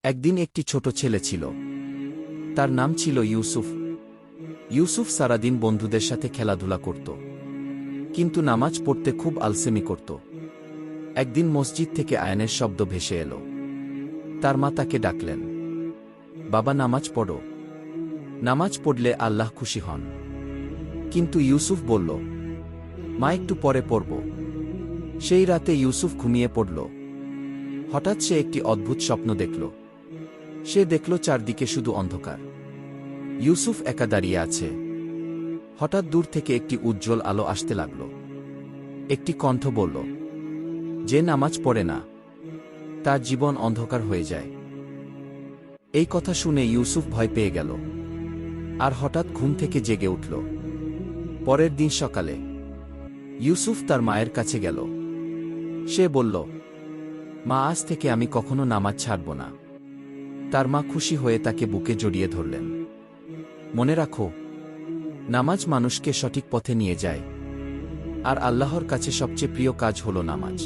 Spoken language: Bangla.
একদিন একটি ছোট ছেলে ছিল। তার নাম ছিল ইউসুফ। ইউসুফ সারাদিন বন্ধুদের সাথে খেলাধুলা করত, কিন্তু নামাজ পড়তে খুব আলসেমি করত। একদিন মসজিদ থেকে আয়ানের শব্দ ভেসে এলো। তার মা তাকে ডাকলেন, বাবা, নামাজ পড়ো। নামাজ পড়লে আল্লাহ খুশি হন। কিন্তু ইউসুফ বলল, মা, একটু পরে পড়ব। সেই রাতে ইউসুফ ঘুমিয়ে পড়ল। হঠাৎ সে একটি অদ্ভুত স্বপ্ন দেখল। সে দেখল চারদিকে শুধু অন্ধকার। ইউসুফ একা দাঁড়িয়ে আছে। হঠাৎ দূর থেকে একটি উজ্জ্বল আলো আসতে লাগল। একটি কণ্ঠ বলল, যে নামাজ পড়ে না, তার জীবন অন্ধকার হয়ে যায়। এই কথা শুনে ইউসুফ ভয় পেয়ে গেল, আর হঠাৎ ঘুম থেকে জেগে উঠল। পরের দিন সকালে ইউসুফ তার মায়ের কাছে গেল। সে বলল, মা, আজ থেকে আমি কখনো নামাজ ছাড়ব না। তার মা খুশি হয়ে তাকে বুকে জড়িয়ে ধরলেন। মনে রাখো, নামাজ মানুষকে সঠিক পথে নিয়ে যায়, আর আল্লাহর কাছে সবচেয়ে প্রিয় কাজ হল নামাজ।